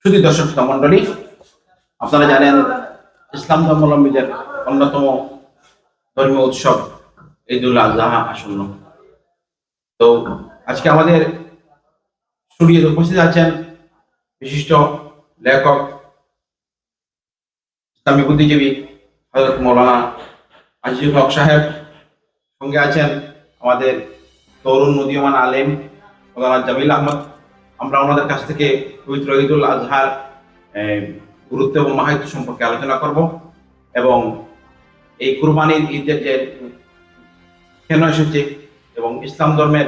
শুধু দর্শক শ্রোতা মন্ডলী, আপনারা জানেন ইসলাম ধর্মাবলম্বীদের অন্যতম ধর্মীয় উৎসব ঈদুল আজহা আসন্ন। তো আজকে আমাদের স্টুডিওতে উপস্থিত আছেন বিশিষ্ট লেখক, ইসলামী বুদ্ধিজীবী হযরত মৌলানা আজিজুল হক সাহেব। সঙ্গে আছেন আমাদের তরুণ উদীয়মান আলেম মৌলানা জামিল আহমদ। আমরা ওনাদের কাছ থেকে পবিত্র ঈদুল আজহার গুরুত্ব এবং মাহাত্ম্য সম্পর্কে আলোচনা করব এবং এই কুরবানির ঈদের যে কেন এসেছে এবং ইসলাম ধর্মের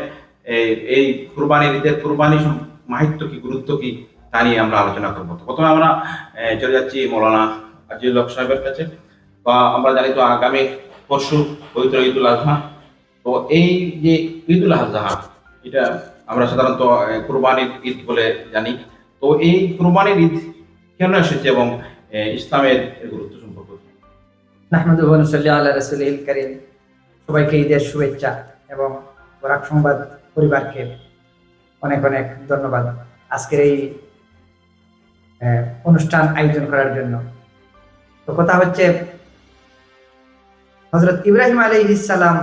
এই কুরবানির ঈদের কুরবানি মাহাত্ম্য কি, গুরুত্ব কি, তা নিয়ে আমরা আলোচনা করবো। তো প্রথমে আমরা চলে যাচ্ছি মৌলানা আজিজুল হক সাহেবের কাছে। বা আমরা জানি তো আগামী পরশু পবিত্র ঈদুল আজহা। তো এই যে ঈদুল আজহা, এটা আমরা সাধারণত কুরবানির ঈদ বলে জানি। তো এই কুরবানির ঈদ কেন এসেছে এবং ইসলামের গুরুত্ব সম্পর্কে। নাহমাদুহু ওয়া নুসাল্লি আলা রাসূলিল কারীম। সবাইকে ঈদের শুভেচ্ছা এবং বরাক সংবাদ পরিবারকে অনেক অনেক ধন্যবাদ আজকের এই অনুষ্ঠান আয়োজন করার জন্য। তো কথা হচ্ছে, হযরত ইব্রাহিম আলাইহিস সালাম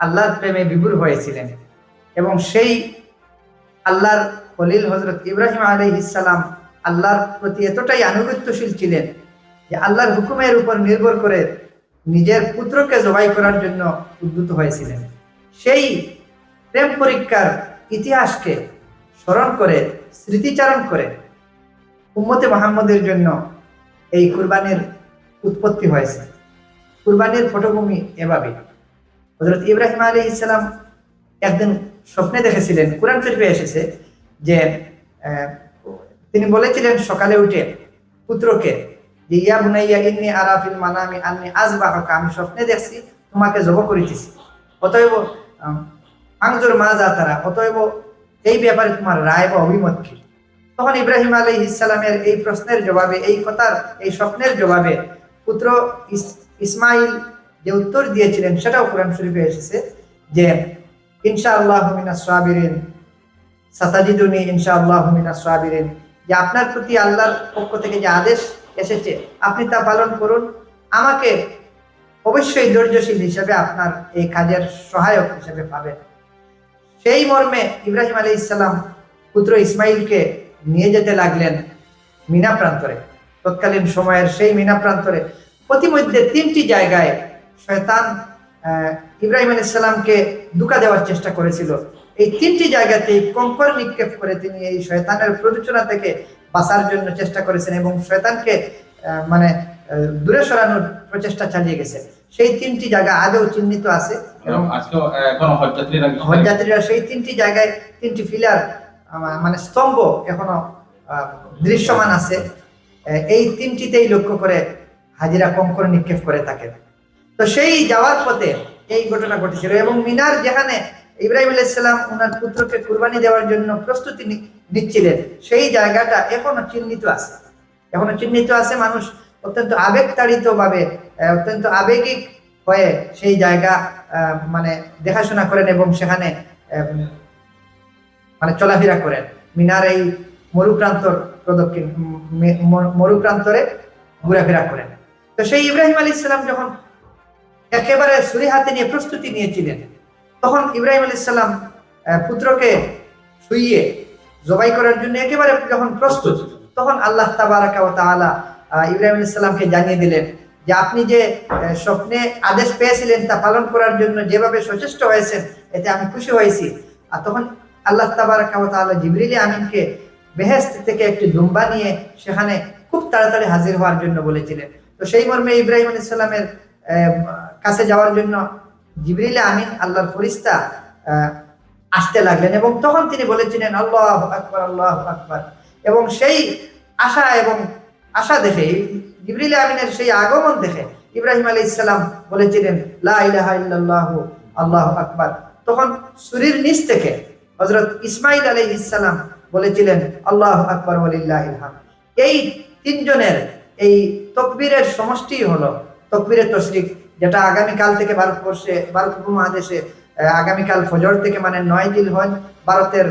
আল্লাহর প্রেমে বিভোর হয়েছিলেন এবং সেই আল্লাহর খলিল হযরত ইব্রাহিম আলাইহিস সালাম আল্লাহর প্রতি এতটাই আনুগত্যশীল ছিলেন যে আল্লাহর হুকুমের উপর নির্ভর করে নিজের পুত্রকে জবাই করার জন্য উদ্যত হয়েছিলেন। সেই প্রেম পরীক্ষার ইতিহাসকে স্মরণ করে, স্মৃতিচারণ করে উম্মতে মুহাম্মদের জন্য এই কুরবানির উৎপত্তি হয়েছে। কুরবানির পটভূমি এভাবে, হযরত ইব্রাহিম আলাইহিস সালাম একদিন স্বপ্নে দেখেছিলেন, কুরআন শরীফে এসেছে যে তিনি বলেছিলেন সকালে উঠে পুত্রকে যে ইয়া বুনাইয়া ইন্নী আরা ফিল মানামি আন্নী আযবাহুকা, আমি স্বপ্নে দেখছি তোমাকে জবাই করিতেছি, অতএব আনজুর মাজা তারা, অতএব এই ব্যাপারে তোমার রায় বা অভিমত কি? তখন ইব্রাহিম আলাইহিস সালামের এই প্রশ্নের জবাবে, এই কথার, এই স্বপ্নের জবাবে পুত্র ইসমাইল যে উত্তর দিয়েছিলেন সেটাও কোরআন শরীফে এসেছে যে ইনশাআল্লাহু মিনাস সাবিরিন সাতাজিদুনি ইনশাআল্লাহু মিনাস সাবিরিন, যে আপনার প্রতি আল্লাহর পক্ষ থেকে যে আদেশ এসেছে আপনি তা পালন করুন, আমাকে অবশ্যই ধৈর্যশীল হিসেবে আপনার এই কাজের সহায়ক হিসেবে পাবেন। সেই মর্মে ইব্রাহিম আলাইহিস সালাম পুত্র ইসমাইলকে নিয়ে যেতে লাগলেন মিনা প্রান্তরে। তৎকালীন সময়ের সেই মিনা প্রান্তরে প্রতিমধ্যে তিনটি জায়গায় শয়তান ইব্রাহিম আলাইহিস সালামকে ধোঁকা দেওয়ার চেষ্টা করেছিল। এই তিনটি জায়গাতেই কঙ্কর নিক্ষেপ করে তিনি এই শয়তানের প্ররোচনা থেকে বাঁচার জন্য চেষ্টা করেছেন এবং শয়তানকে দূরে সরানোর প্রচেষ্টা চালিয়ে গেছে। সেই তিনটি জায়গা আজও চিহ্নিত আছে এবং হজযাত্রীরা সেই তিনটি জায়গায় তিনটি ফিলার স্তম্ভ এখনো দৃশ্যমান আছে। এই তিনটিতেই লক্ষ্য করে হাজিরা কঙ্কর নিক্ষেপ করে থাকে। তো সেই যাওয়ার পথে এই ঘটনা ঘটেছিল এবং মিনার যেখানে ইব্রাহিম আলাইহিস সালাম ওনার পুত্রকে কুরবানি দেওয়ার জন্য প্রস্তুতি নিচ্ছিলেন, সেই জায়গাটা এখনো চিহ্নিত আছে। মানুষ অত্যন্ত আবেগতাড়িত ভাবে, অত্যন্ত আবেগিক হয়ে সেই জায়গা দেখাশোনা করেন এবং সেখানে চলাফেরা করেন। মিনার এই মরুপ্রান্তরে ঘোরাফেরা করেন। তো সেই ইব্রাহিম আলাইহিস সালাম যখন একেবারে ছুরি হাতে নিয়ে প্রস্তুতি নিয়েছিলেন, তখন ইব্রাহিম আলাইহিস সালাম পুত্রকে শুইয়ে জবাই করার জন্য একেবারে যখন প্রস্তুত, তখন আল্লাহ তাবারাকা ওয়া তাআলা ইব্রাহিম আলাইহিস সালামকে জানিয়ে দিলেন যে আপনি যে স্বপ্নে আদেশ পেয়েছিলেন তা পালন করার জন্য যেভাবে সচেষ্ট হয়েছেন, এতে আমি খুশি হয়েছি। আর তখন আল্লাহ তাবারাকা ওয়া তাআলা জিবরিল আমিনকে বেহেশত থেকে একটি দুম্বা নিয়ে সেখানে খুব তাড়াতাড়ি হাজির হওয়ার জন্য বলেছিলেন। তো সেই মর্মে ইব্রাহিম আলাইহিস সালামের কাছে যাওয়ার জন্য জিবরিল আমিন আল্লাহর ফেরেশতা আসতে লাগলেন এবং তখন তিনি বলেছিলেন আল্লাহু আকবার, আল্লাহু আকবার। এবং সেই আশা দেখে, জিবরিল আমিনের সেই আগমন দেখে ইব্রাহিম আলাইহিস সালাম বলেছিলেন লা ইলাহা ইল্লাল্লাহু আল্লাহু আকবার। তখন ছুরির নিচ থেকে হযরত ইসমাইল আলাইহিস সালাম বলেছিলেন আল্লাহু আকবার ওয়ালিল্লাহিল হামদ। এই তিনজনের এই তাকবীরের সমষ্টি হলো তাকবীরে তাশরিক, যেটা আগামীকাল থেকে ভারত উপমহাদেশে আগামীকাল ফজর থেকে 9 জিলহজ, ভারতের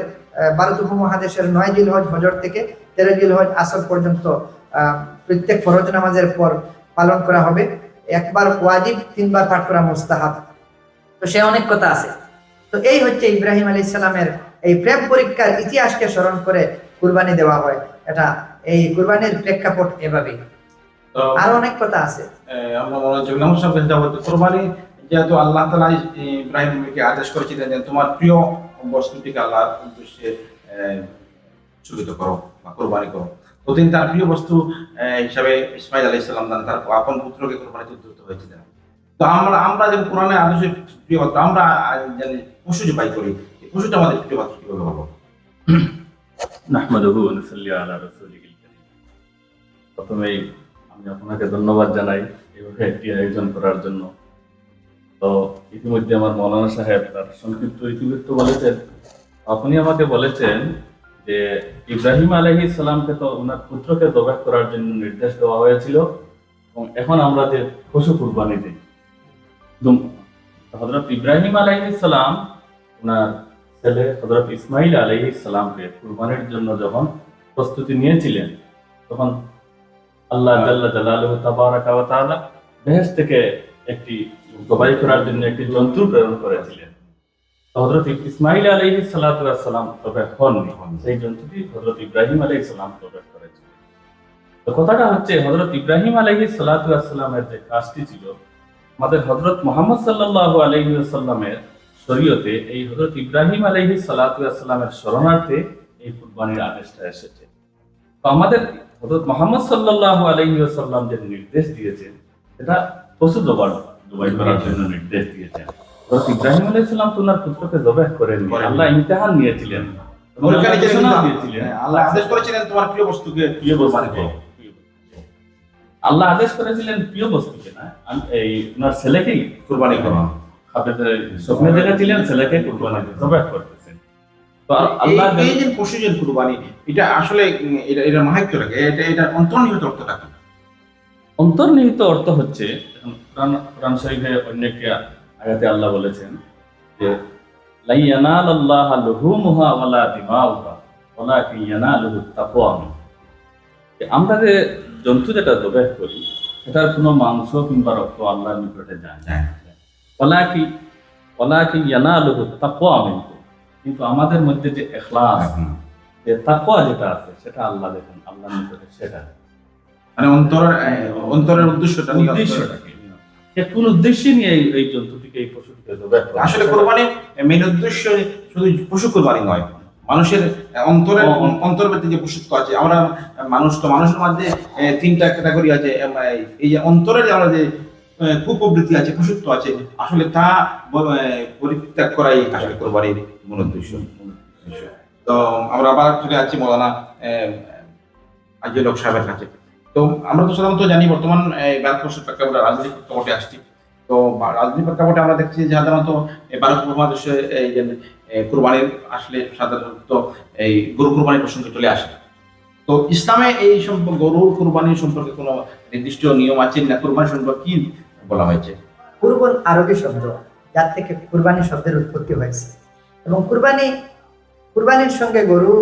ভারত উপমহাদেশের 9 জিলহজ ফজর থেকে 13 জিলহজ আসর পর্যন্ত প্রত্যেক ফরজ নামাজের পর পালন করা হবে। একবার ওয়াজিব, 3 বার পাঠ করা মুস্তাহাব। তো সে অনেক কথা আছে। তো এই হচ্ছে ইব্রাহিম আলাইহিস সালামের এই প্রেম পরীক্ষার ইতিহাসকে স্মরণ করে কুরবানি দেওয়া হয়। এটা এই কুরবানির প্রেক্ষাপট এভাবেই। তো আরো অনেক কথা আছে। আমরা মৌলানা জমিল আহমদ সাহেব কাছে যাবো। তো কোরবানি যেহেতু আল্লাহ তাআলা ইব্রাহিম নবীকে আদেশ করেছিলেন যে তোমার প্রিয় বস্তুটিকে আল্লাহর উদ্দেশ্যে উৎসর্গিত করো বা কোরবানি করো, তো তিনি তার প্রিয় বস্তু হিসাবে ইসমাইল আলাইহিস সালাম দান তার আপন পুত্রকে কোরবানিতে উদ্ধৃত হয়েছিলেন। তো আমরা যে কোরআনের আদেশের প্রিয় পাত্র, আমরা জানি পশু জবাই করি, এই পশুটা আমাদের প্রিয় পাত্র কিভাবে হলো? নাহমাদুহু ওয়া নুসাল্লি আলা রাসূলিহিল কারীম। প্রথমেই আমি আপনাকে ধন্যবাদ জানাই এভাবে একটি আয়োজন করার জন্য। তো ইতিমধ্যে আমার মৌলানা সাহেব তার সংক্ষিপ্ত ইতিবৃত্ত বলেছেন। আপনি আমাকে বলেছেন যে ইব্রাহিম আলাইহিস সালামকে তো ওনার পুত্রকে জবাহ করার জন্য নির্দেশ দেওয়া হয়েছিল, এবং এখন আমরা যে পশু কুরবানি দিই, হযরত ইব্রাহিম আলাইহিস সালাম ওনার ছেলে হযরত ইসমাইল আলাইহিস সালামকে কুরবানির জন্য যখন প্রস্তুতি নিয়েছিলেন, তখন আল্লাহ জাল্লা জালালুহু তাবারাকা ওয়া তাআলা বেহেশত থেকে একটি জবাই করার জন্য একটি জন্তু প্রেরণ করেছিলেন। হযরত ইসমাইল আলাইহিস সালাতু ওয়াস সালাম তবে হননি, সেই জন্তুটি হযরত ইব্রাহিম আলাইহিস সালাম তবে করেছিলেন। তো কথাটা হচ্ছে হযরত ইব্রাহিম আলাইহিস সালাতু ওয়াস সালামের যে কাজটি ছিল, আমাদের হযরত মুহাম্মদ সাল্লাল্লাহু আলাইহি ওয়াসাল্লামের শরীয়তে এই হযরত ইব্রাহিম আলাইহিস সালাতু ওয়াস সালামের শরণার্থে এই কুরবানির আদেশটা এসেছে। তো আমাদের হযরত মুহাম্মদ সাল্লাল্লাহু আলাইহি ওয়াসাল্লাম যে নির্দেশ দিয়েছেন, এটা পশু জবাই করার জন্য নির্দেশ দিয়েছেন। হযরত ইব্রাহিম আলাইহিস সালাম তো ওনার পুত্রকে জবাই করেননি, আল্লাহ ইমতিহান নিয়েছিলেন, পরীক্ষা নিয়েছিলেন, দিয়েছিলেন। আল্লাহ আদেশ করেছিলেন তোমার প্রিয় বস্তুকে প্রিয় কোরবানি বস্তুকে, করো। আল্লাহ আদেশ করেছিলেন প্রিয় বস্তুকে না, এই ওনার ছেলেকেই কোরবানি করো। আপনাদের স্বপ্নে দেখেছিলেন ছেলেকে কুরবানি জবাই করতেছেন। তো আল্লাহ এই যে পশু যে কুরবানি, এটা আসলে এটা মাহাত্ম্যটাকে, এটা অন্তর্নিহিত অর্থটা কি? অন্তর্নিহিত অর্থ হচ্ছে, কোরআন শরীফে অন্য একটি আয়াতে আল্লাহ বলেছেন যে লা ইয়ানালাল্লাহু লুহুমুহা ওয়ালা দিমাউহা ওয়ালাকিন ইয়ানালুহুত তাকওয়া মিনকুম। আমরা যে জন্তু যেটা জবাই করি, সেটার কোনো মাংস কিংবা রক্ত আল্লাহর নিকটে যায় না, ওয়ালাকিন ইয়ানালুহুত তাকওয়া মিনকুম। কিন্তু আমাদের মধ্যে যে ইখলাস, যে তাকওয়া যেটা আছে, সেটা আল্লাহ দেখেন, আল্লাহর নিকটে সেটা। মানে অন্তরের উদ্দেশ্যটা উদ্দেশ্যটাকে কোন উদ্দেশ্যে নিয়ে এই জন্তুটিকে, এই পশুটিকে জবাই করা? আসলে কোরবানির মেইন উদ্দেশ্য শুধু পশু কোরবানি নয়, মানুষের অন্তর্ভেতরে যে পশুত্ব আছে। আমরা মানুষের মধ্যে 3টা ক্যাটাগরি আছে। এই যে অন্তরের আমরা যে কুপ্রবৃত্তি আছে, পশুত্ব আছে, আসলে তা পরিত্যাগ করাই আসলে কোরবানির মূল উদ্দেশ্য। তো আমরা আবার চলে যাচ্ছি মৌলানা আজিজুল হক সাহেবের কাছে। তো আমরা তো সাধারণত জানি বর্তমান ভারতবর্ষের প্রেক্ষাপটে রাজনৈতিক প্রেক্ষাপটে আসছি। তো রাজনৈতিক প্রেক্ষাপটে আমরা দেখছি যে সাধারণত ভারত উপমহাদেশে এই যে কুরবানির আসলে সাধারণত এই গরু কুরবানির প্রসঙ্গে চলে আসে। তো ইসলামে এই গরুর কুরবানির সম্পর্কে কোনো নির্দিষ্ট নিয়ম আছে না? কুরবানি সম্পর্কে কি বলা হয়েছে? কুরবান আরবি শব্দ, যার থেকে কুরবানি শব্দের উৎপত্তি হয়েছে, এবং কুরবানির সঙ্গে গরু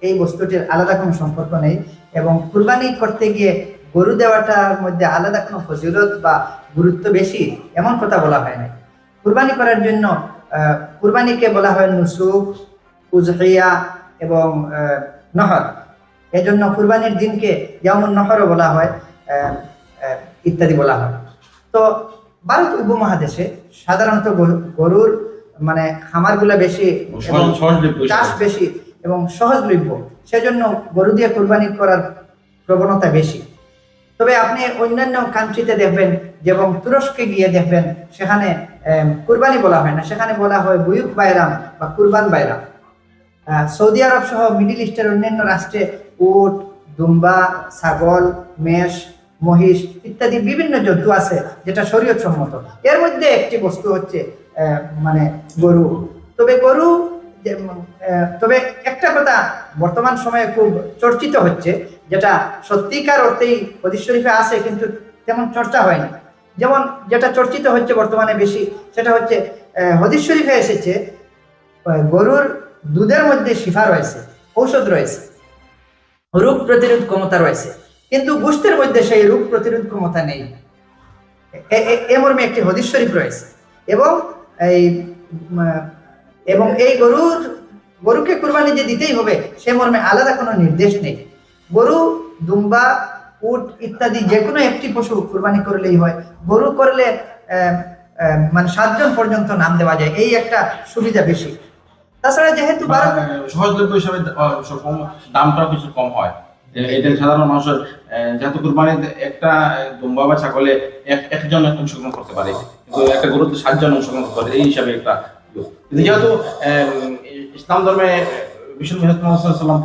এই বস্তুটির আলাদা কোনো সম্পর্ক নেই। এবং কুরবানি করতে গিয়ে গরু দেওয়াটার মধ্যে আলাদা কোনো ফজিলত বা গুরুত্ব বেশি এমন কথা বলা হয় না। কুরবানি করার জন্য কুরবানিকে বলা হয় নুসুক, উজহিয়া এবং নহর। এজন্য কুরবানির দিনকে ইয়ামুন নহরও বলা হয়, ইত্যাদি বলা হয়। তো ভারত উপমহাদেশে সাধারণত গরুর মানে খামারগুলো বেশি, চাষ বেশি এবং সহজলভ্য, সেজন্য গরু দিয়ে কুরবানি করার প্রবণতা বেশি। তবে আপনি অন্যান্য কান্ট্রিতে দেখবেন, যেমন তুরস্কে গিয়ে দেখবেন, সেখানে কুরবানি বলা হয় না, সেখানে বলা হয় বুয়ুক বাইরাম বা কুরবান বাইরাম। সৌদি আরব সহ মিডিল ইস্টের অন্যান্য রাষ্ট্রে উট, দুম্বা, ছাগল, মেষ, মহিষ ইত্যাদি বিভিন্ন জন্তু আছে যেটা শরীয়ত সম্মত। এর মধ্যে একটি বস্তু হচ্ছে মানে গরু। তবে একটা কথা বর্তমান সময়ে খুব চর্চিত হচ্ছে, যেটা সত্যিকার অর্থেই হাদিস শরীফে আছে কিন্তু তেমন চর্চা হয়নি। যেমন যেটা চর্চিত হচ্ছে বর্তমানে বেশি, সেটা হচ্ছে হাদিস শরীফে এসেছে গরুর দুধের মধ্যে শিফা রয়েছে, ঔষধ রয়েছে, রোগ প্রতিরোধ ক্ষমতা রয়েছে, কিন্তু গোশতের মধ্যে সেই রোগ প্রতিরোধ ক্ষমতা নেই। এ মর্মে একটি হাদিস শরীফ রয়েছে। এবং এই এবং এই গরুকে কুরবানি যে দিতেই হবে সে মর্মে আলাদা কোনো নির্দেশ নেই। গরু, দুম্বা, উট ইত্যাদি যে কোনো একটি পশু কুরবানি করলেই হয়। গরু করলে মানে 7 জন পর্যন্ত নাম দেওয়া যায়, এই একটা সুবিধা বেশি। তাছাড়া যেহেতু সহজলভ্য হিসাবে দামটাও কিছু কম হয়। এটা সাধারণ মানুষের যেহেতু কুরবানিতে একটা দুম্বা বা ছাগলে একজন অংশগ্রহণ করতে পারে, কিন্তু একটা গরুতে 7 জন অংশগ্রহণ করতে পারে, এই হিসাবে একটা কিন্তু যেহেতু ইসলাম ধর্মে বিষ্ণু সাল্লাম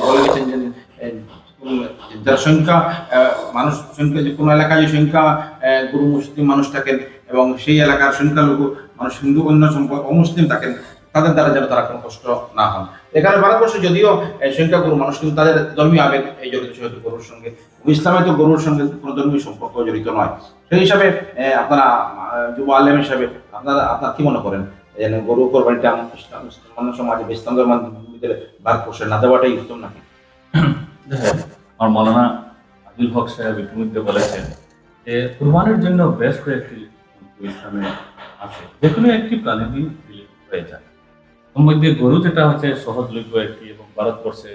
বলে গেছেন যে যার সংখ্যা মানুষ সংখ্যা, যে কোনো এলাকায় সংখ্যা গরু মুসলিম মানুষ থাকেন এবং সেই এলাকার সংখ্যালঘু মানুষ হিন্দু অন্য অমুসলিম থাকেন, তাদের দ্বারা যেন তারা কোনো কষ্ট না হন। এখানে ভারতবর্ষে যদিও সংখ্যা গরু মানুষ, কিন্তু তাদের ধর্মীয় আবেগ এই জড়িত সেহেতু গরুর সঙ্গে। ইসলামে তো গরুর সঙ্গে কোনো ধর্মীয় সম্পর্ক জড়িত নয়। সেই হিসাবে আপনারা যুব আলেম হিসাবে আপনার কি মনে করেন গরু কোরবানিটা ইসলাম সমাজে ইসলাম ধর্মের ভারতবর্ষে না দেওয়াটাই উত্তম নাকি? আমার মৌলানা আদিল হক সাহেব ইতিমধ্যে বলেছেন যে কুরবানির জন্য বেশ কয়েকটি ইসলামে আছে, যে কোনো একটি প্রাণী দিলে হয়ে যায়। তার মধ্যে গরু যেটা হচ্ছে সহজলভ্য একটি, এবং ভারতবর্ষে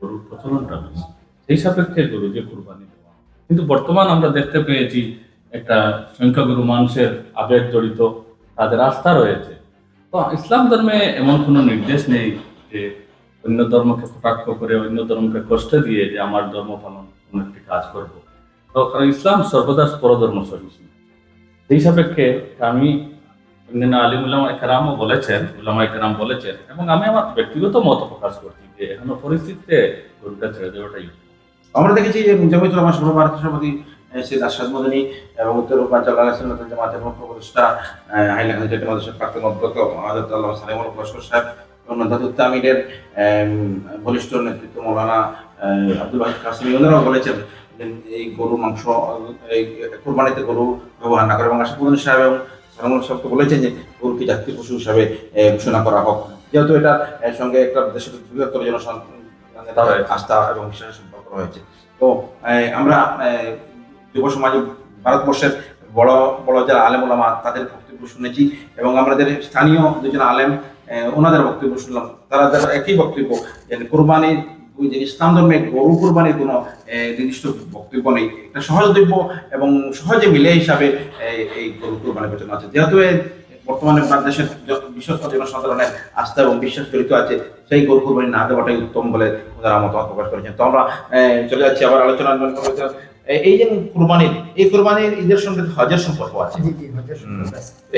গরুর প্রচলনটা বেশি, সেই সাপেক্ষে গরু যে কুরবানি দেওয়া। কিন্তু বর্তমান আমরা দেখতে পেয়েছি একটা সংখ্যাগুরু মানুষের আবেগ জড়িত, তাদের আস্থা রয়েছে। তো ইসলাম ধর্মে এমন কোনো নির্দেশ নেই যে অন্য ধর্মকে কটাক্ষ করে, অন্য ধর্মকে কষ্ট দিয়ে যে আমার ধর্ম পালন কোনো একটি কাজ করবো। তো কারণ ইসলাম সর্বদা পরধর্ম সহিষ্ণু। সেই সাপেক্ষে আমি অন্যান্য আলিম উলামা কেরামও বলেছেন, উলামা কেরাম বলেছেন, এবং আমি আমার ব্যক্তিগত মত প্রকাশ করছি যে এখনো পরিস্থিতিতে গরুটা ছেড়ে দেওয়াটাই। আমরা দেখেছি যে জামিয়াতুল উলামা সর্বভারতীয় সভাপতি সৈয়দ আরশাদ মদনী এবং উত্তর পূর্বাঞ্চল আহলে সুন্নাত জামাতের মুখ্য উপদেষ্টা হাইলাকান্দি জাতীয় মাদ্রাসার প্রাক্তন অধ্যক্ষ হযরত আল্লামা সালেমুল লস্কর সাহেব এবং দাদুত আমিরের বলিষ্ঠ নেতৃত্ব মৌলানা আব্দুল ওয়াহিদ কাসেমী, ওনারাও বলেছেন যে এই গরু মাংস এই কুরবানিতে গরু ব্যবহার না করে, এবং আশিক উদ্দিন সাহেব এবং সালামুল সাহেব তো বলেছেন যে গরুকে জাতীয় পশু হিসাবে ঘোষণা করা হোক, যেহেতু এটার সঙ্গে একটা দেশের বৃহত্তর আস্থা এবং বিশ্বাসের সম্পর্ক রয়েছে। তো আমরা যুব সমাজে ভারতবর্ষের বড় বড় যারা আলেম ওলামা তাদের বক্তব্য শুনেছি, এবং আমাদের স্থানীয় দুজন আলেম ওনাদের বক্তব্য শুনলাম। তারা একই বক্তব্য যে কোরবানির যে ইসলাম ধর্মে গরু কোরবানির কোনো নির্দিষ্ট বক্তব্য নেই, এটা সহজলভ্য এবং সহজে মিলে হিসাবে এই গরু কোরবানির পেছনে আছে। যেহেতু বর্তমানে বাংলাদেশের বিশ্বস্ত জনসাধারণের আস্থা এবং বিশ্বাস জড়িত আছে, সেই গরু কোরবানি না দেওয়াটাই উত্তম বলে ওনারা মতামত প্রকাশ করেছেন। তো আমরা চলে যাচ্ছি আবার আলোচনা। এই যে কোরবানির ঈদের সঙ্গে হজের সম্পর্ক আছে,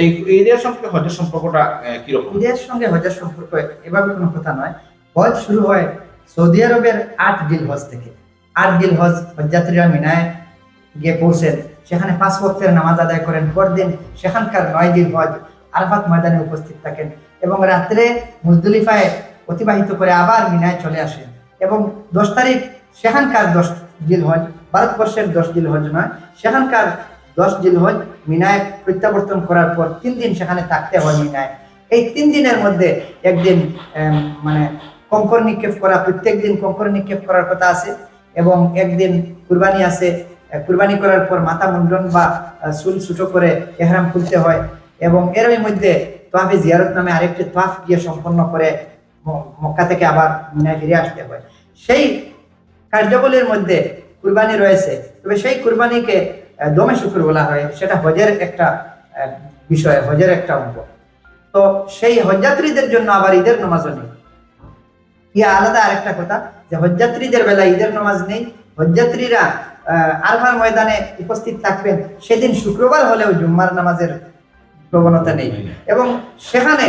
এই ঈদের সঙ্গে হজের সম্পর্কটা কিরকম? ঈদের সঙ্গে হজের সম্পর্ক এভাবে কোনো কথা নয়। হজ শুরু হয় সৌদি আরবের 8 জিলহজ থেকে। 8 জিলহজ হজযাত্রীরা মিনায় গিয়ে পৌঁছেন, সেখানে 5 ওয়াক্তের নামাজ আদায় করেন। পরদিন সেখানকার 9 জিলহজ আরাফাত ময়দানে উপস্থিত থাকেন এবং রাত্রে মুজদলিফায় অতিবাহিত করে আবার মিনায় চলে আসেন। এবং 10 তারিখ সেখানকার 10 জিলহজ, ভারতবর্ষের 10 জিলহজ নয়, সেখানকার 10 জিলহজ মিনায় প্রত্যাবর্তন করার পর 3 দিন সেখানে থাকতে হয় মিনায়। এই 3 দিনের মধ্যে একদিন মানে কঙ্কর নিক্ষেপ করা, প্রত্যেক দিন কঙ্কর নিক্ষেপ করার কথা আছে, এবং একদিন কুরবানি আছে। কুরবানি করার পর মাথা মুন্ডন বা চুল ছোট করে ইহরাম খুলতে হয়, এবং এর মধ্যে তোয়াফে জিয়ারত নামে আরেকটি তোয়াফ গিয়ে সম্পন্ন করে মক্কা থেকে আবার মিনায় ফিরে আসতে হয়। সেই কার্যাবলীর মধ্যে কুরবানি রয়েছে, তবে সেই কুরবানিকে দমে শুকুর বলা হয়। সেটা হজের একটা বিষয়, হজের একটা অঙ্গ। তো সেই হজযাত্রীদের জন্য আবার ঈদের নামাজও নেই। ইয়া আলাদা আরেকটা কথা যে হজযাত্রীদের বেলা ঈদের নামাজ নেই। হজযাত্রীরা আরফার ময়দানে উপস্থিত থাকবেন, সেদিন শুক্রবার হলেও জুম্মার নামাজের প্রবণতা নেই, এবং সেখানে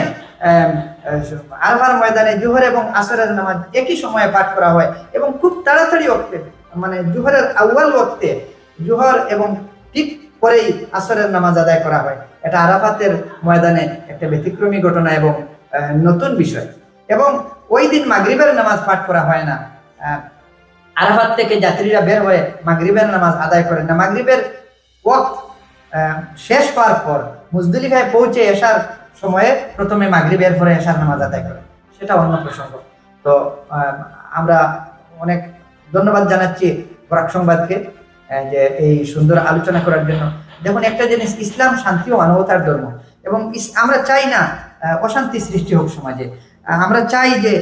আরফার ময়দানে জোহর এবং আসরের নামাজ একই সময়ে পাঠ করা হয়, এবং খুব তাড়াতাড়ি ওয়াক্তে, মানে জোহরের আউয়াল ওয়াক্তে জোহর এবং ঠিক পরেই আসরের নামাজ আদায় করা হয়। এটা আরাফাতের ময়দানে একটা ব্যতিক্রমী ঘটনা এবং নতুন বিষয়। এবং ওই দিন মাগরিবের নামাজ পাঠ করা হয় না। আরাফাত থেকে যাত্রীরা বের হয়ে মাগরিবের নামাজ আদায় করেন না। মাগরিবের ওয়াক্ত শেষ হওয়ার পর মুজদলিফায় পৌঁছে এসার সময়ে প্রথমে মাগরিবের পরে এসার নামাজ আদায় করেন। সেটা অন্য প্রসঙ্গ। তো আমরা অনেক ধন্যবাদ জানাচ্ছি বরাক সংবাদকে যে এই সুন্দর আলোচনা করার জন্য। দেখুন, একটা জিনিস, ইসলাম শান্তি ও মানবতার ধর্ম, এবং আমরা চাই না অশান্তি সৃষ্টি হোক সমাজে। আমরা চাই যে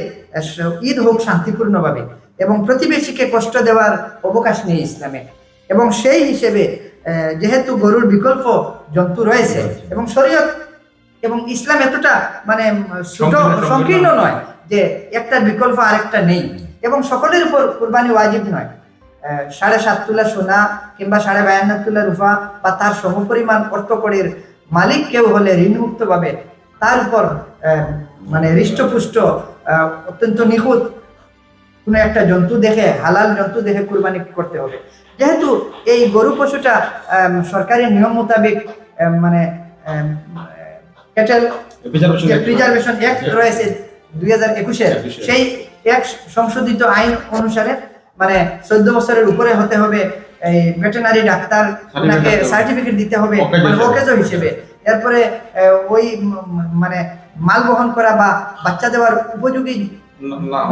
ঈদ হোক শান্তিপূর্ণভাবে, এবং প্রতিবেশীকে কষ্ট দেওয়ার অবকাশ নেই ইসলামে। এবং সেই হিসেবে যেহেতু গরুর বিকল্প জন্তু রয়েছে, এবং শরীয়ত এবং ইসলাম এতটা মানে সংকীর্ণ নয় যে একটা বিকল্প আরেকটা নেই, এবং সকলের উপর কুরবানি ওয়াজিব নয়। 7.5 তোলা সোনা কিংবা 52.5 তোলা রূপা বা তার সমপরিমাণ অর্থকড়ির মালিক কেউ হলে ঋণমুক্ত ভাবে তার উপর মানে হৃষ্টপুষ্ট অত্যন্ত নিখুঁত কোনো একটা জন্তু দেখে, হালাল জন্তু দেখে কুরবানি করতে হবে। যেহেতু এই গরু পশুটা সরকারি নিয়ম মোতাবেক মানে ক্যাটেল প্রিজার্ভেশন অ্যাক্ট রয়েছে 2021-এর, সেই এক সংশোধিত আইন অনুসারে মানে 14 বছরের উপরে হতে হবে, এই ভেটেরিনারি ডাক্তার ওনাকে সার্টিফিকেট দিতে হবে মানে ওকেজো হিসেবে। এরপরে ওই মানে মাল বহন করা বা বাচ্চা দেওয়ার উপযোগী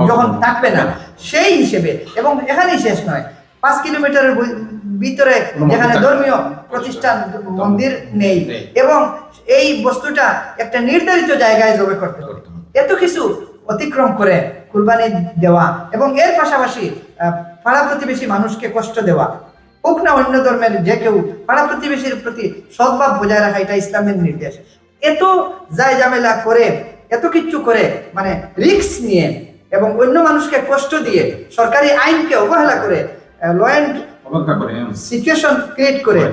যখন থাকবে না সেই হিসেবে। এবং এখানেই শেষ নয়, 5 কিলোমিটারের ভিতরে যেখানে ধর্মীয় প্রতিষ্ঠান মন্দির নেই, এবং এই বস্তুটা একটা নির্ধারিত জায়গায় জবে করতে হবে। এত কিছু অতিক্রম করে কুরবানি দেওয়া, এবং এর পাশাপাশি পাড়া প্রতিবেশী মানুষকে কষ্ট দেওয়া, হোক না অন্য ধর্মের যে কেউ, পাড়া প্রতিবেশীর প্রতি সদ্ভাব বজায় রাখা, এটা ইসলামের নির্দেশ। এত যায় ঝামেলা করে, এত কিছু করে মানে রিস্ক নিয়ে এবং অন্য মানুষকে কষ্ট দিয়ে, সরকারি আইনকে অবহেলা করে, ল অ্যান্ড সিচুয়েশন ক্রিয়েট করে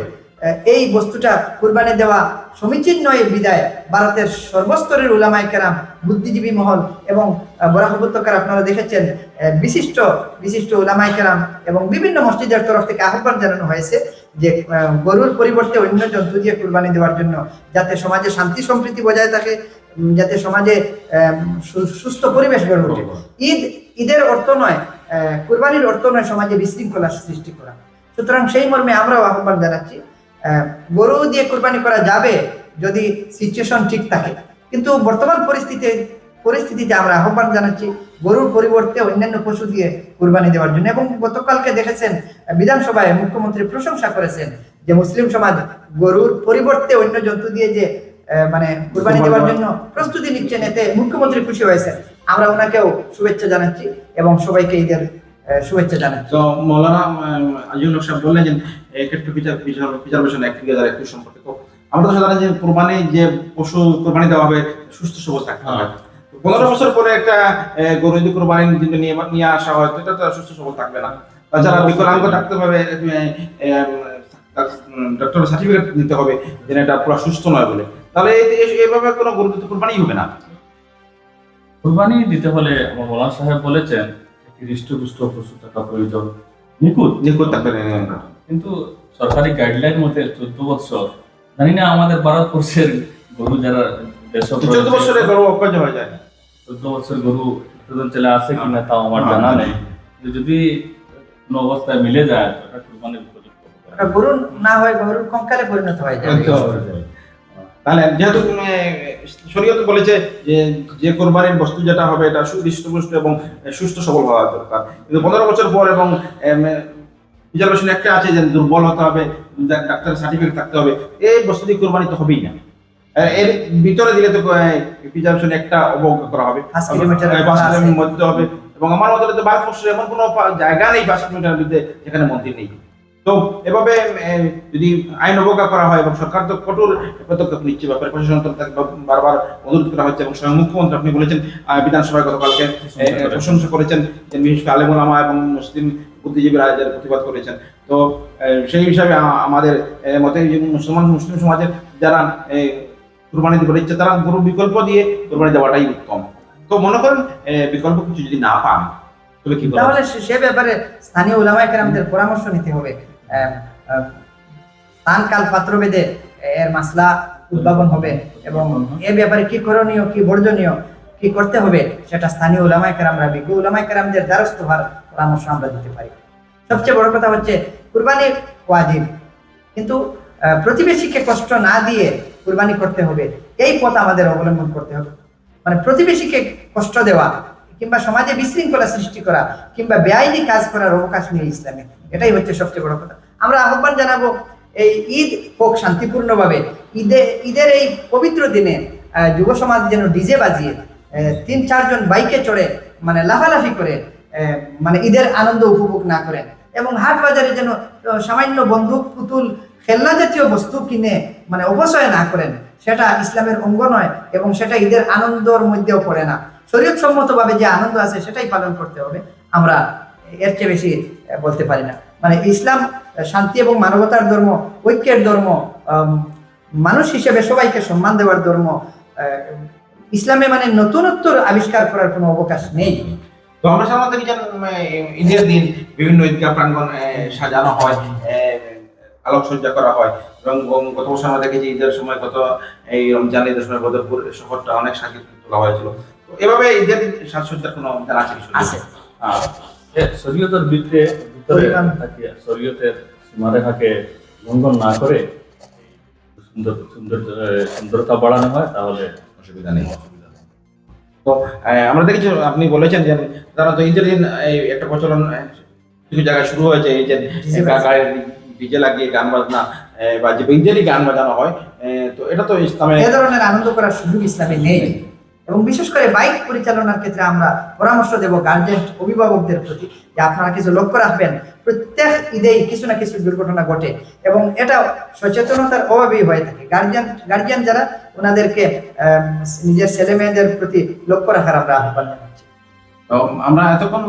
এই বস্তুটা কুরবানি দেওয়া সমীচীন নয় বিদায় ভারতের সর্বস্তরের উলামায়ে কেরাম, বুদ্ধিজীবী মহল এবং বরাক উপত্যকার আপনারা দেখেছেন বিশিষ্ট বিশিষ্ট উলামায়ে কেরাম এবং বিভিন্ন মসজিদের তরফ থেকে আহ্বান জানানো হয়েছে যে গরুর পরিবর্তে অন্য জন্তু দিয়ে কুরবানি দেওয়ার জন্য, যাতে সমাজে শান্তি সম্প্রীতি বজায় থাকে, যাতে সমাজে সুস্থ পরিবেশ গড়ে ওঠে। ঈদের অর্থ নয়, কুরবানির অর্থ নয় সমাজে বিশৃঙ্খলা সৃষ্টি করা। সুতরাং সেই মর্মে আমরাও আহ্বান জানাচ্ছি, গরু দিয়ে কুরবানি করা যাবে যদি সিচুয়েশন ঠিক থাকে, কিন্তু বর্তমান পরিস্থিতিতে আমরা আহ্বান জানাচ্ছি গরুর পরিবর্তে অন্যান্য পশু দিয়ে কুরবানি দেওয়ার জন্য। এবং গতকালকে দেখেছেন বিধানসভায় মুখ্যমন্ত্রী প্রশংসা করেছেন যে মুসলিম সমাজ গরুর পরিবর্তে অন্য জন্তু দিয়ে যে মানে কুরবানি দেওয়ার জন্য প্রস্তুতি নিচ্ছেন, এতে মুখ্যমন্ত্রী খুশি হয়েছেন। আমরা ওনাকেও শুভেচ্ছা জানাচ্ছি এবং সবাইকে ঈদের শুভেচ্ছা জানাচ্ছি। তো মৌলানা আজিজুল হক সাহেব বললেন যে এক্ষেত্রে প্রিজার্ভেশন অ্যাক্ট 2021 সম্পর্কে, তো আমরা তো সাধারণ যে কুরবানি যে পশু কুরবানি দেওয়া হবে সুস্থ সবল থাকতে হবে। 15 বছর পরে একটা গরু যদি কুরবানি নিয়ে আসা হয়, এটা তো সুস্থ সবল থাকবে না। তাছাড়া বিকলাঙ্গ থাকতে হবে, ডক্টর সার্টিফিকেট দিতে হবে যে এটা পুরো সুস্থ নয় বলে, তাহলে এইভাবে কোনো গরু তো কুরবানি হবে না। কুরবানি দিতে হলে আমার মৌলানা সাহেব বলেছেন হৃষ্টপুষ্ট পশু থাকা প্রয়োজন, নিখুঁত থাকবে। কিন্তু সরকারি গাইডলাইন মতে 14 বছর, জানি না আমাদের ভারতবর্ষের গরু যারা 14 বছরের গরু অকাজ হয়ে যায়, 14 বছর গরু চলে আসে কিনা তাও আমার জানা নেই। যদি কোনো অবস্থায় মিলে যায় ওটা কুরবানির উপযুক্ত, গরু না হয় গরুর কঙ্কালে পরিণত হয়ে যায়। তাহলে যেহেতু শরীয়ত বলেছে যে যে কোরবানির বস্তু যেটা হবে এটা সুদৃষ্টপুষ্ট এবং সুস্থ সবল হওয়া দরকার, কিন্তু 15 বছর পর এবং রিজার্ভেশন একটা আছে যে দুর্বল হতে হবে, ডাক্তারের সার্টিফিকেট থাকতে হবে, এই বস্তু দিয়ে কোরবানি তো হবেই না। এর ভিতরে দিলে তো রিজার্ভেশন একটা অবজ্ঞা করা হবে, 5 কিলোমিটারের মধ্যে হবে। এবং আমার মতে তো ভারতবর্ষে এমন কোনো জায়গা নেই 5 কিলোমিটারের মধ্যে যেখানে মন্দির নেই। তো এভাবে যদি আইন অবজ্ঞা করা হয় এবং সরকার তো কঠোর পদক্ষেপ নিচ্ছে, ব্যাপারে প্রশাসন বারবার অনুরোধ করা হচ্ছে, এবং স্বয়ং মুখ্যমন্ত্রী আপনি বলেছেন বিধানসভায় গতকালকে প্রশংসা করেছেন যে বিশেষ করে আলেম ওলামা এবং মুসলিম বুদ্ধিজীবী রাজের প্রতিবাদ করেছেন। তো সেই হিসাবে আমাদের মতে মুসলিম সমাজের যারা কুরবানি দিতে ইচ্ছে তারা গরু বিকল্প দিয়ে কুরবানি দেওয়াটাই উত্তম। তো মনে করেন বিকল্প কিছু যদি না পান তবে কি, তাহলে সে ব্যাপারে স্থানীয় উলামায়ে কেরামদের পরামর্শ নিতে হবে। স্থান কাল পাত্র ভেদে এর মাসলা উদ্ভাবন হবে, এবং এ ব্যাপারে কি করণীয়, কি বর্জনীয়, কি করতে হবে সেটা স্থানীয় উলামায়ে কেরামরা, বিজ্ঞ উলামায়ে কেরামদের দ্বারস্থ হওয়ার পরামর্শ আমরা দিতে পারি। সবচেয়ে বড় কথা হচ্ছে কুরবানি ওয়াজিব, কিন্তু প্রতিবেশীকে কষ্ট না দিয়ে কুরবানি করতে হবে, এই পথ আমাদের অবলম্বন করতে হবে। মানে প্রতিবেশীকে কষ্ট দেওয়া কিংবা সমাজে বিশৃঙ্খলা সৃষ্টি করা কিংবা বেআইনি কাজ করার অবকাশ নেই ইসলামে। এটাই হচ্ছে সবচেয়ে বড় কথা। আমরা আহ্বান জানাবো এই ঈদ হোক শান্তিপূর্ণভাবে। ঈদের এই পবিত্র দিনে যুব সমাজ যেন ডিজে বাজিয়ে 3-4 জন বাইকে চড়ে মানে লাফালাফি করে মানে ঈদের আনন্দ উপভোগ না করেন, এবং হাট বাজারে যেন সামান্য বন্দুক পুতুল খেলনা জাতীয় বস্তু কিনে মানে অপচয় না করেন। সেটা ইসলামের অঙ্গ নয় এবং সেটা ঈদের আনন্দর মধ্যেও পড়ে না। শরীয়ত সম্মতভাবে যে আনন্দ আছে সেটাই পালন করতে হবে, আমরা এর চেয়ে বেশি বলতে পারি না। মানে ইসলাম শান্তি এবং মানবতার ধর্ম, ঐক্যের ধর্ম, মানুষ হিসেবে সবাইকে সম্মান দেওয়ার ধর্ম। ইসলামে মানে নতুনত্বর আবিষ্কার করার কোনো অবকাশ নেই। তো আমরা সাধারণত দেখি যে ঈদের দিন বিভিন্ন ঈদগাহ প্রাঙ্গণ সাজানো হয়, আলোকসজ্জা করা হয়, এবং গত বছর আমরা দেখেছি ঈদের সময় এই রমজান ঈদের সময় বদরপুর শহরটা অনেক সাজিয়ে তোলা হয়েছিল। তো এভাবে ঈদের সাজসজ্জার কোনো বিধান আছে কি? আছে। শরীয়তের ভিতরে থাকে, শরীয়তের সীমারেখাকে লঙ্ঘন না করে সুন্দরতা বাড়ানো হয়, তাহলে অসুবিধা নেই। তো আমরা দেখেছি আপনি বলেছেন যে সাধারণত ঈদের দিন এই একটা প্রচলন কিছু জায়গায় শুরু হয়েছে, এই যে গায়ে ডিজে লাগিয়ে গান বাজনা বা যে ঈদেরই গান বাজানো হয়। তো এটা তো ইসলামে এ ধরনের আনন্দ করার সুযোগ ইসলামে নেই। এবং বিশেষ করে বাইক পরিচালনার ক্ষেত্রে আমরা পরামর্শ দেব গার্জেন অভিভাবকদের প্রতি যে আপনারা কিছু লক্ষ্য রাখবেন, প্রত্যেক ঈদেই কিছু না কিছু দুর্ঘটনা ঘটে এবং এটা সচেতনতার অভাবেই হয়ে থাকে। গার্জিয়ান যারা ওনাদেরকে নিজের ছেলে মেয়েদের প্রতি লক্ষ্য রাখার আমরা আহ্বান জানাচ্ছি। তো আমরা এতক্ষণ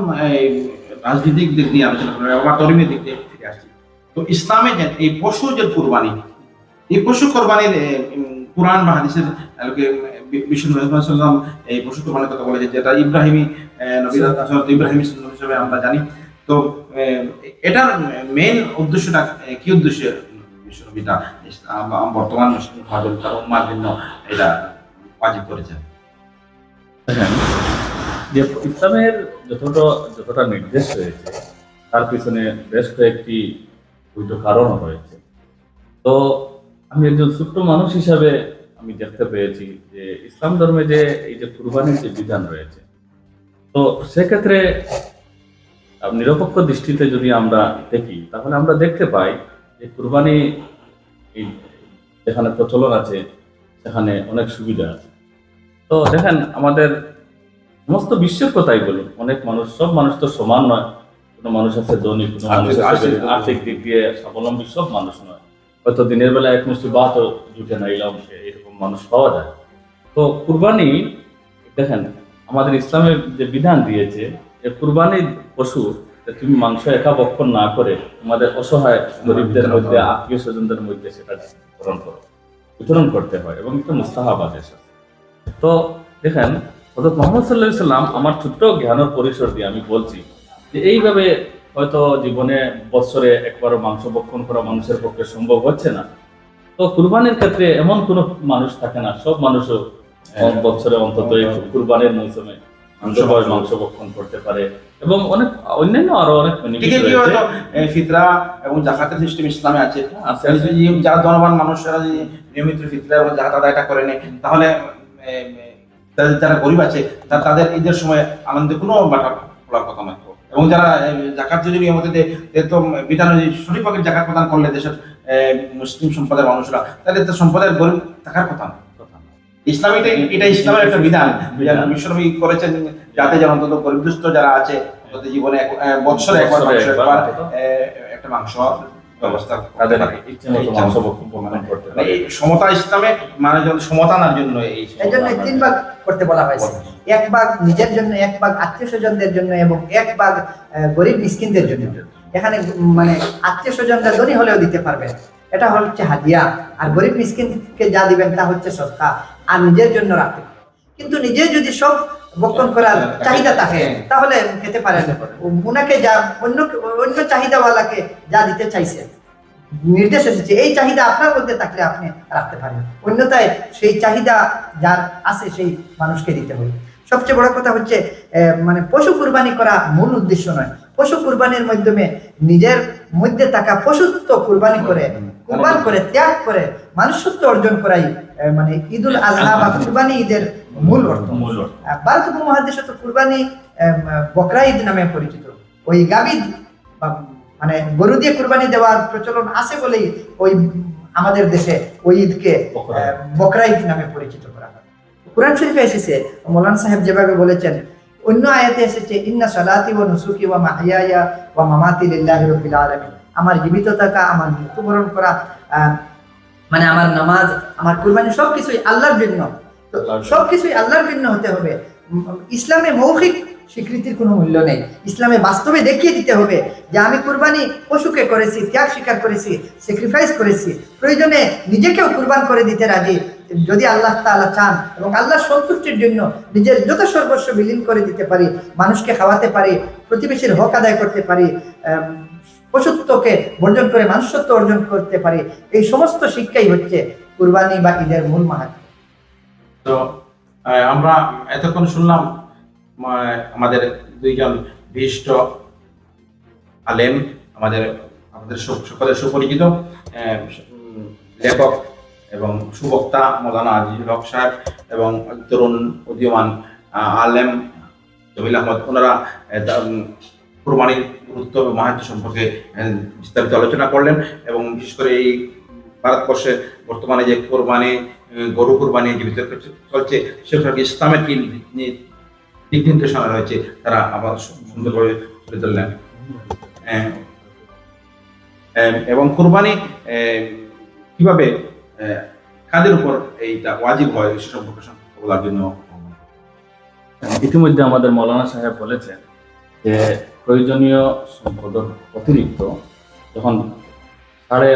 রাজনৈতিক দিক নিয়ে আলোচনা করলাম, আবার ধর্মীয় দিক দিয়ে ফিরে আসছি। তো ইসলামে যে এই পশু যে কুরবানি, এই পশু কোরবানির কুরআন বা হাদিসের আলোকে বিষ্ণু রাসূলুল্লাহ এই পশু কোরবানির কথা বলেছে, যেটা ইব্রাহিমী নবী হযরত ইব্রাহিম হিসেবে আমরা জানি। তো এটার মেইন উদ্দেশ্যটা কি? উদ্দেশ্যে বিষ্ণু নবীটা বর্তমান মুসলিম সমাজের তার উম্মার জন্য এটা ওয়াজিব করেছেন? যে ইসলামের যতটা নির্দেশ রয়েছে তার পিছনে বেশ কয়েকটি বৈধ কারণও রয়েছে। তো আমি একজন ছোট্ট মানুষ হিসাবে আমি দেখতে পেয়েছি যে ইসলাম ধর্মে যে এই যে কুরবানির যে বিধান রয়েছে, তো সেক্ষেত্রে নিরপেক্ষ দৃষ্টিতে যদি আমরা দেখি তাহলে আমরা দেখতে পাই যে কুরবানি যেখানে প্রচলন আছে সেখানে অনেক সুবিধা আছে। তো দেখেন আমাদের সমস্ত বিশ্বের কথাই বলুন, অনেক মানুষ, সব মানুষ তো সমান নয়। কোনো মানুষ আছে ধনী, কোনো মানুষ আছে আর্থিক দিক দিয়ে স্বাবলম্বী, সব মানুষ নয়। হয়তো দিনের বেলা এক মুষ্টি ভাতও জুটে না, এরকম মানুষ পাওয়া যায়। তো কুরবানি দেখেন আমাদের ইসলামের যে বিধান দিয়েছে যে কুরবানির পশু তুমি মাংস একা ভক্ষণ না করে তোমাদের অসহায় গরিবদের মধ্যে, আত্মীয় স্বজনদের মধ্যে সেটা বিতরণ করতে হয় এবং একটা মুস্তাহাব আদেশ আছে। তো দেখেন হযরত মুহাম্মদ সাল্লাল্লাহু আলাইহি ওয়াসাল্লাম, আমার ছোট্ট জ্ঞানের পরিসর দিয়ে আমি বলছি যে এইভাবে হয়তো জীবনে বছরে একবারও মাংস ভক্ষণ করা মানুষের পক্ষে সম্ভব হচ্ছে না। তো কুরবানির ক্ষেত্রে এমন কোনো মানুষ থাকে না, সব মানুষও বছরে অন্তত কুরবানির মৌসুমে মাংস ভক্ষণ করতে পারে এবং অনেক অন্যান্য আরো অনেক ফিতরা এবং জাকাতের সিস্টেম ইসলামে আছে। যারা ধনবান মানুষরা নিয়মিত ফিতরা এবং জাকাত আদায়টা করে নেয়, তাহলে যারা গরিব আছে তাদের ঈদের সময় আনন্দে কোনো বাধা পড়ার কথা নয়। এবং যারা জাকাত যদি নিয়মিত দেয়, তো বিধান সঠিকভাবে জাকাত প্রদান করলে দেশের মুসলিম সম্প্রদায়ের মানুষরা, তাদের তো সম্প্রদায়ের গরিব থাকার কথা না। ইসলাম এটা ইসলামের একটা বিধান বিশ্বনবী করেছেন, যাতে যেন অন্তত গরিব দুস্থ যারা আছে জীবনে বছরে একবার একটা মাংস ব্যবস্থা এই সমতা ইসলামে মানে সমতা আনার জন্য এই জন্য 3 ভাগ করতে বলা হয়েছে। 1 ভাগ নিজের জন্য, 1 ভাগ আত্মীয় স্বজনদের জন্য এবং 1 ভাগ গরিব মিসকিনদের জন্য। এখানে মানে আত্মীয় স্বজনরা ধনী হলেও দিতে পারবে, এটা হচ্ছে হাদিয়া, আর গরিব মিসকিনকে যা দিবেন তা হচ্ছে সদকা, আর নিজের জন্য রাখতে পারে। কিন্তু নিজে যদি সব ভক্ষণ করার চাহিদা থাকে তাহলে খেতে পারেন। ওনাকে যা অন্য চাহিদাওয়ালাকে যা দিতে চাইছে, নির্দেশ এসেছে, এই চাহিদা আপনার মধ্যে থাকলে আপনি রাখতে পারেন, অন্যথায় সেই চাহিদা যার আছে সেই মানুষকে দিতে হবে। সবচেয়ে বড় কথা হচ্ছে মানে পশু কুরবানি করা মূল উদ্দেশ্য নয়। পশু কুরবানির মাধ্যমে নিজের মধ্যে থাকা পশুত্ব কুরবানি করে কুরবান করে ত্যাগ করে মানুষত্ব অর্জন করাই মানে ঈদুল আজহা বা কুরবানি ঈদের মূল অর্থ। মূল অর্থ। ভারত উপমহাদেশে তো কুরবানি বকরা ঈদ নামে পরিচিত। ওই গাভী বা মানে গরু দিয়ে কুরবানি দেওয়ার প্রচলন আছে বলেই ওই আমাদের দেশে ওই ঈদকে বকরা ঈদ নামে পরিচিত করা হয়। কুরআন শরীফে এসেছে, মৌলানা সাহেব যেভাবে বলেছেন, অন্য আয়াতে এসেছে ইন্না সালাতি ওয়া নুসুকি ওয়া মাহইয়ায়া ওয়া মামাতি লিল্লাহি রাব্বিল আলামিন। আমার জীবিত থাকা, আমার মৃত্যুবরণ করা, মানে আমার নামাজ, আমার কুরবানি সবকিছুই আল্লাহর জন্য। তো সবকিছুই আল্লাহর জন্য হতে হবে। ইসলামে মৌখিক স্বীকৃতির কোনো মূল্য নেই। ইসলামে বাস্তবে দেখিয়ে দিতে হবে যে আমি কুরবানি পশুকে করেছি, ত্যাগ স্বীকার করেছি, স্যাক্রিফাইস করেছি, প্রয়োজনে নিজেকেও কুরবান করে দিতে রাজি যদি আল্লাহ তাআলা চান, এবং আল্লাহর সন্তুষ্টির জন্য নিজের যত সর্বস্ব বিলীন করে দিতে পারি, মানুষকে খাওয়াতে পারি, প্রতিবেশীর হক আদায় করতে পারি, পশুত্বকে বর্জন করে মানুষত্ব অর্জন করতে পারি। এই সমস্ত শিক্ষাই হচ্ছে কুরবানি বা ঈদের মূল মাহাত্ম্য। তো আমরা এতক্ষণ শুনলাম আমাদের দুইজন বিশিষ্ট আলেম, আমাদের সকলের সুপরিচিত লেখক এবং সুবক্তা মৌলানা আজিজুল হক সাহেব এবং তরুণ উদীয়মান আলেম জমিল আহমদ। ওনারা কুরবানির গুরুত্ব এবং মাহাত্ম্য সম্পর্কে বিস্তারিত আলোচনা করলেন, এবং বিশেষ করে এই ভারতবর্ষে বর্তমানে যে কোরবানি, গরু কোরবানি যে বিতর্ক চলছে, সেটা ইসলামের কি দিক নির্দেশনা রয়েছে তারা আবার সুন্দরভাবে তুলে ধরলেন। এবং কোরবানি কিভাবে কাদের উপর এইটা ওয়াজিব হয় সে সম্পর্কে বলার জন্য ইতিমধ্যে আমাদের মৌলানা সাহেব বলেছেন যে প্রয়োজনীয় সম্পদের অতিরিক্ত যখন সাড়ে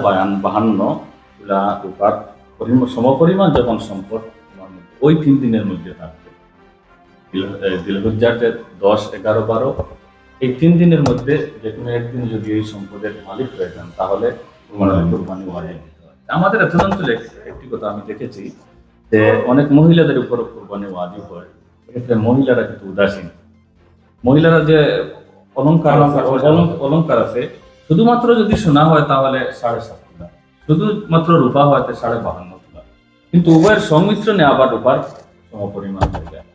52 তুলা রূপার সমপরিমাণ যখন সম্পদ ওই 3 দিনের মধ্যে থাকবে, দিলহুজ্জার 10, 11, 12, এই 3 দিনের মধ্যে যে কোনো একদিন যদি এই সম্পদের মালিক হয়ে যান তাহলে কুরবানি ওয়াজিব। আমাদের এত অঞ্চলে একটি কথা আমি দেখেছি যে অনেক মহিলাদের উপর কুরবানি ওয়াজিব হয়। এক্ষেত্রে মহিলারা কিন্তু উদাসীন। মহিলারা যে অলংকার আছে শুধুমাত্র যদি সোনা হয় তাহলে 7.5 তুলা, শুধুমাত্র রূপা হয় 52.5 তুলা, কিন্তু উভয়ের সংমিশ্রণে আবার রূপার সমপরিমাণ হয়ে যায়।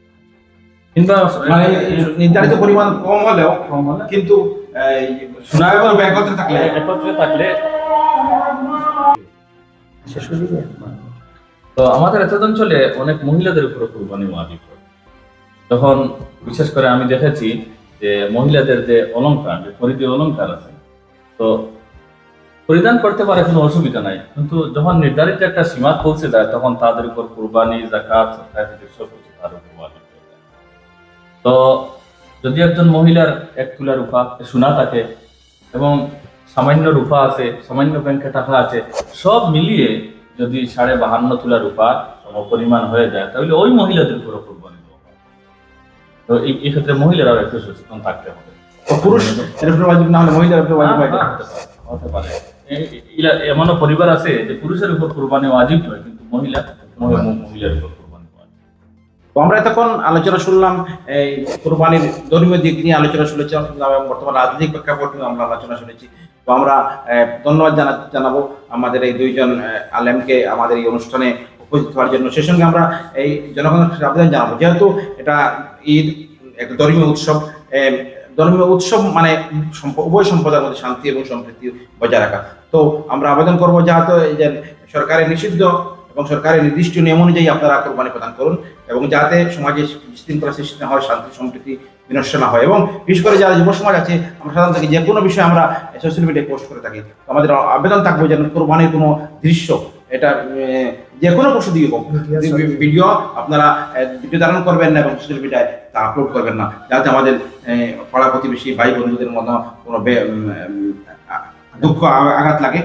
কিংবা মানে নির্ধারিত পরিমাণ কম হলেও কিন্তু সোনা এবং রূপা একত্রে থাকলে তো আমাদের এত অঞ্চলে অনেক মহিলাদের উপর কুরবানি ওয়াজিব হয়। তখন বিশেষ করে আমি দেখেছি যে মহিলাদের যে অলংকার, যে পরিধি অলংকার আছে, তো পরিধান করতে পারে, কোনো অসুবিধা নাই, কিন্তু যখন নির্ধারিত একটা সীমা পৌঁছে যায় তখন তাদের উপর কুরবানি, যাকাত, সবকিছু তার উপর ওয়াজিব হয়ে যায়। তো যদি একজন মহিলার 1 তুলা রূপা সোনা থাকে এবং সামান্য রূপা আছে, সামান্য ব্যাংকে টাকা আছে, সব মিলিয়ে যদি 52.5 তুলা রূপা সমপরিমাণ হয়ে যায় তাহলে ওই মহিলাদের উপর কুরবানি দেওয়া হয়। তো এই ক্ষেত্রে মহিলারাও একটু সচেতন থাকতে হবে। পুরুষ এর উপর ওয়াজিব না হলে মহিলার উপর ওয়াজিব হয়, হতে পারে। এমনও পরিবার আছে যে পুরুষের উপর কুরবানি ওয়াজিব হয় কিন্তু মহিলার উপর কুরবানি ওয়াজিব। তো আমরা এতক্ষণ আলোচনা শুনলাম এই কুরবানির ধর্মীয় দিক নিয়ে আলোচনা শুনেছি, বর্তমান রাজনৈতিক প্রেক্ষাপট নিয়ে আমরা আলোচনা শুনেছি। তো আমরা ধন্যবাদ জানাবো আমাদের এই দুইজন আলেমকে আমাদের এই অনুষ্ঠানে উপস্থিত হওয়ার জন্য। সেই সঙ্গে আমরা এই জনগণের কাছে আবেদন জানাবো, যেহেতু এটা ঈদ একটা ধর্মীয় উৎসব মানে উভয় সম্প্রদায়ের মধ্যে শান্তি এবং সম্প্রীতি বজায় রাখা। তো আমরা আবেদন করবো যাতে যে সরকারের নিষিদ্ধ এবং সরকারের নির্দিষ্ট নিয়ম অনুযায়ী আপনারা কোরবানি প্রদান করুন, এবং যাতে সমাজে বিশৃঙ্খলা সৃষ্টি না হয়, শান্তি সম্প্রীতি বিনষ্ট না হয়। এবং বিশেষ করে যারা যুব সমাজ আছে, আমরা সাধারণত যে কোনো বিষয়ে আমরা সোশ্যাল মিডিয়ায় পোস্ট করে থাকি, আমাদের আবেদন থাকবে যেন কোরবানির কোনো দৃশ্য, এটা যে কোনো পশু দিয়ে হোক, ভিডিও আপনারা ভিডিও ধারণ করবেন না এবং সোশ্যাল মিডিয়ায় তা আপলোড করবেন না, যাতে আমাদের পাড়া প্রতিবেশী ভাই বন্ধুদের মধ্যে কোনো দুঃখ আঘাত লাগে,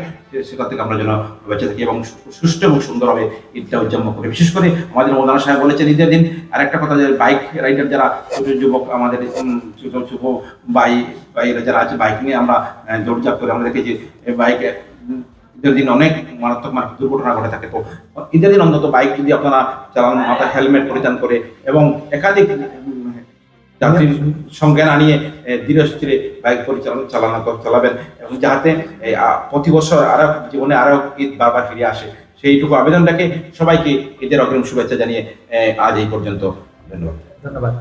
সেটা থেকে আমরা যেন বেঁচে থাকি এবং সুষ্ঠু এবং সুন্দরভাবে ঈদটা উদযাপন করি। বিশেষ করে আমাদের মৌলানা সাহেব বলেছেন ঈদের দিন আরেকটা কথা, যে বাইক রাইডার যারা ছোট যুবক, আমাদের ছোট ভাইরা যারা আছে, বাইক নিয়ে আমরা দৌড়ঝাঁপ করে আমরা দেখেছি বাইক ঈদের দিন অনেক মারাত্মক দুর্ঘটনা ঘটে থাকে। তো ঈদের দিন অন্তত বাইক যদি আপনারা চালান, মাথায় হেলমেট পরিধান করে এবং একাধিক যাত্রীর সঙ্গে না নিয়ে ধীরে স্থিরে বাইক চালাবেন, এবং যাতে প্রতি বছর আরো জীবনে আরো ঈদ বারবার ফিরে আসে, সেইটুকু আবেদনটাকে সবাইকে ঈদের অগ্রিম শুভেচ্ছা জানিয়ে আজ এই পর্যন্ত। ধন্যবাদ। ধন্যবাদ।